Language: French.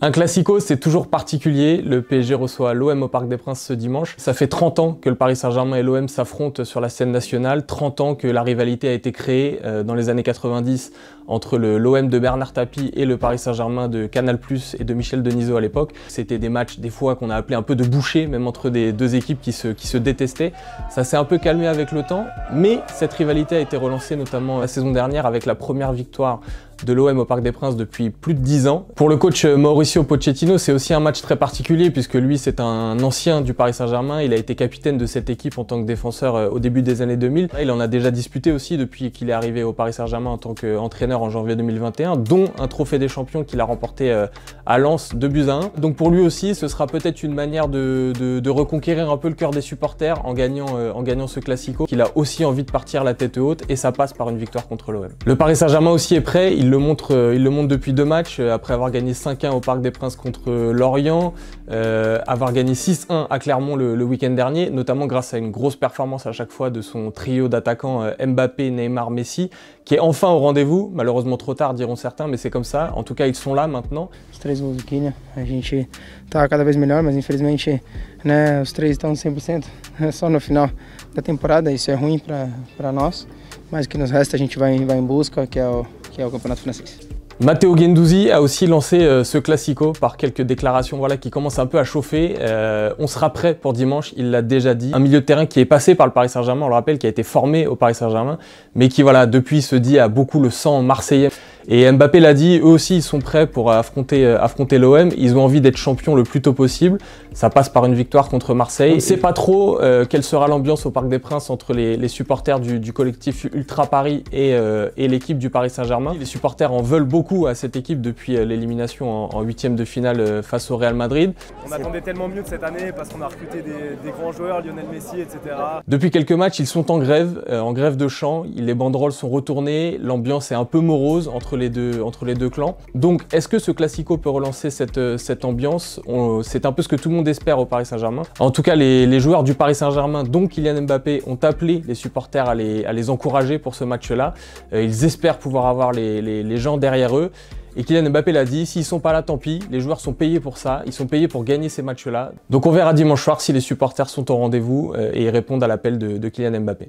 Un classico, c'est toujours particulier. Le PSG reçoit l'OM au Parc des Princes ce dimanche. Ça fait 30 ans que le Paris Saint-Germain et l'OM s'affrontent sur la scène nationale. 30 ans que la rivalité a été créée dans les années 90 entre l'OM de Bernard Tapie et le Paris Saint-Germain de Canal+ et de Michel Denisot à l'époque. C'était des matchs des fois qu'on a appelé un peu de bouchées, même entre des deux équipes qui se détestaient. Ça s'est un peu calmé avec le temps, mais cette rivalité a été relancée notamment la saison dernière avec la première victoire de l'OM au Parc des Princes depuis plus de 10 ans. Pour le coach Mauricio Pochettino, c'est aussi un match très particulier puisque lui, c'est un ancien du Paris Saint-Germain. Il a été capitaine de cette équipe en tant que défenseur au début des années 2000. Il en a déjà disputé aussi depuis qu'il est arrivé au Paris Saint-Germain en tant qu'entraîneur en janvier 2021, dont un trophée des champions qu'il a remporté à Lens 2-1. Donc pour lui aussi, ce sera peut-être une manière de reconquérir un peu le cœur des supporters en gagnant ce classico, qu'il a aussi envie de partir la tête haute et ça passe par une victoire contre l'OM. Le Paris Saint-Germain aussi est prêt. Il le montre depuis 2 matchs, après avoir gagné 5-1 au Parc des Princes contre Lorient, avoir gagné 6-1 à Clermont le week-end dernier, notamment grâce à une grosse performance à chaque fois de son trio d'attaquants Mbappé, Neymar, Messi, qui est enfin au rendez-vous, malheureusement trop tard diront certains, mais c'est comme ça, en tout cas ils sont là maintenant. Os 3 gols aqui, né? A gente tá cada vez melhor, mas infelizmente, né, os 3 estão 100% só no final da temporada, isso é ruim para nós, mas o que nos resta a gente vai em busca, que é o campeonato francês. Matteo Guendouzi a aussi lancé ce classico par quelques déclarations qui commencent un peu à chauffer. On sera prêt pour dimanche, il l'a déjà dit. Un milieu de terrain qui est passé par le Paris Saint-Germain, on le rappelle, qui a été formé au Paris Saint-Germain, mais qui depuis se dit a beaucoup le sang marseillais. Et Mbappé l'a dit, eux aussi ils sont prêts pour affronter l'OM, ils ont envie d'être champions le plus tôt possible. Ça passe par une victoire contre Marseille. On ne sait pas trop quelle sera l'ambiance au Parc des Princes entre les supporters du collectif Ultra Paris et l'équipe du Paris Saint-Germain. Les supporters en veulent beaucoup à cette équipe depuis l'élimination en 8e de finale face au Real Madrid. On attendait tellement mieux de cette année parce qu'on a recruté des grands joueurs, Lionel Messi, etc. Depuis quelques matchs, ils sont en grève de chant. Les banderoles sont retournées, l'ambiance est un peu morose entre les deux clans. Donc, est-ce que ce classico peut relancer cette ambiance? C'est un peu ce que tout le monde espère au Paris Saint-Germain. En tout cas, les joueurs du Paris Saint-Germain, dont Kylian Mbappé, ont appelé les supporters à les encourager pour ce match-là. Ils espèrent pouvoir avoir les gens derrière eux. Et Kylian Mbappé l'a dit, s'ils sont pas là, tant pis, les joueurs sont payés pour ça, ils sont payés pour gagner ces matchs-là. Donc on verra dimanche soir si les supporters sont au rendez-vous et répondent à l'appel de Kylian Mbappé.